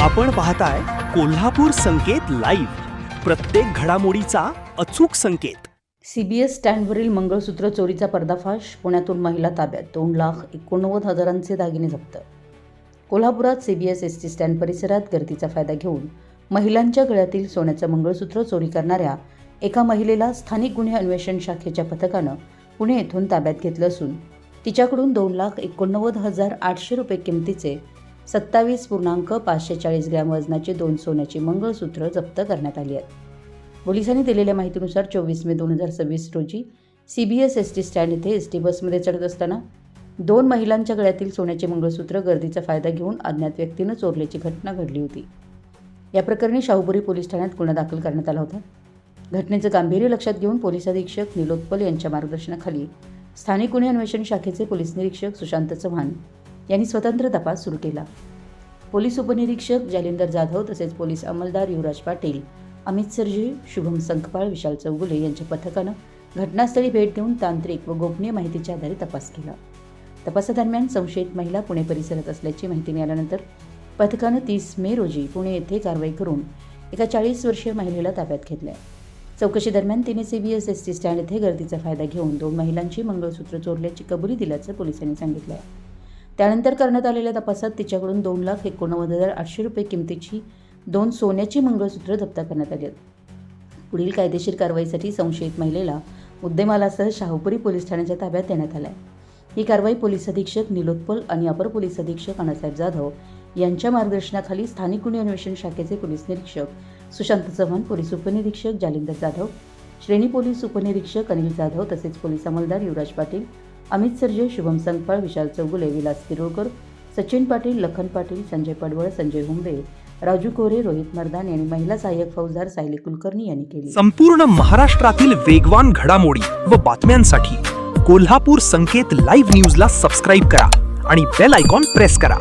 आपण पाहताय कोल्हापूर संकेत लाईव्ह, प्रत्येक घडामोडीचा अचूक संकेत. CBS स्टँडवरील मंगळसूत्र चोरीचा पर्दाफाश. पुण्यातून महिला ताब्यात. 2,89,000चे दागिने जप्त. कोल्हापुरात CBS ST स्टँड परिसरात गर्दीचा फायदा घेऊन महिलांच्या गळ्यातील सोन्याचं मंगळसूत्र चोरी करणाऱ्या एका महिलेला स्थानिक गुन्हे अन्वेषण शाखेच्या पथकानं पुणे येथून ताब्यात घेतलं असून तिच्याकडून 2,89,800 रुपये किमतीचे 27.540 ग्रॅम वजनाचे 2 सोन्याची मंगळसूत्र जप्त करण्यात आली आहेत. पोलिसांनी दिलेल्या माहितीनुसार 24 मे 2026 रोजी CBS ST स्टँड येथे ST बसमध्ये चढत असताना 2 महिलांच्या गळ्यातील सोन्याचे मंगळसूत्र गर्दीचा फायदा घेऊन अज्ञात व्यक्तीनं चोरल्याची घटना घडली होती. या प्रकरणी शाहूपुरी पोलीस ठाण्यात गुन्हा दाखल करण्यात आला होता. घटनेचं गांभीर्य लक्षात घेऊन पोलीस अधीक्षक निलोत्पल यांच्या मार्गदर्शनाखाली स्थानिक गुन्हे अन्वेषण शाखेचे पोलीस निरीक्षक सुशांत चव्हाण यांनी स्वतंत्र तपास सुरू केला. पोलीस उपनिरीक्षक जालिंदर जाधव तसेच पोलीस अंमलदार युवराज पाटील, अमित सरजी, शुभम संकपाळ, विशाल चौगुले यांच्या पथकानं घटनास्थळी भेट देऊन तांत्रिक व गोपनीय माहितीच्या आधारे तपास केला. तपासादरम्यान संशयित महिला पुणे परिसरात असल्याची माहिती मिळाल्यानंतर पथकानं 30 मे रोजी पुणे येथे कारवाई करून एका 40 वर्षीय महिलेला ताब्यात घेतलं. चौकशी दरम्यान तिने CBS ST स्टँड येथे गर्दीचा फायदा घेऊन 2 महिलांची मंगळसूत्र चोरल्याची कबुली दिल्याचं पोलिसांनी सांगितलं. त्यानंतर करण्यात आलेल्या तपासात तिच्याकडून 2,89,800 रुपये किमतीची 2 सोन्याची मंगळसूत्र जप्त करण्यात आली आहेत. पुढील कायदेशीर कारवाईसाठी संशयित महिलेला मुद्देमालासह शाहूपुरी पोलीस ठाण्याच्या ताब्यात देण्यात आला आहे. ही कारवाई पोलीस अधीक्षक निलोत्पल आणि अपर पोलीस अधीक्षक अण्णासाहेब जाधव यांच्या मार्गदर्शनाखाली स्थानिक गुन्हे अन्वेषण शाखेचे पोलीस निरीक्षक सुशांत चव्हाण, पोलीस उपनिरीक्षक जालिंदर जाधव, श्रेणी पोलीस उपनिरीक्षक अनिल जाधव तसेच पोलीस अंमलदार युवराज पाटील, अमित सरजे, शुभम संकपाळ, विशाल चौगुले, विलास किरोळकर, सचिन पाटील, लखन पाटील, संजय पडवळ, संजय हुंबे, राजू कोरे, रोहित मर्दान यांनी महिला सहाय्यक फौजदार सायली कुलकर्णी यांनी केली. संपूर्ण महाराष्ट्रातील वेगवान घडामोडी व बातम्यांसाठी कोल्हापूर संकेत लाईव्ह न्यूजला सबस्क्राईब करा आणि बेल आयकॉन प्रेस करा.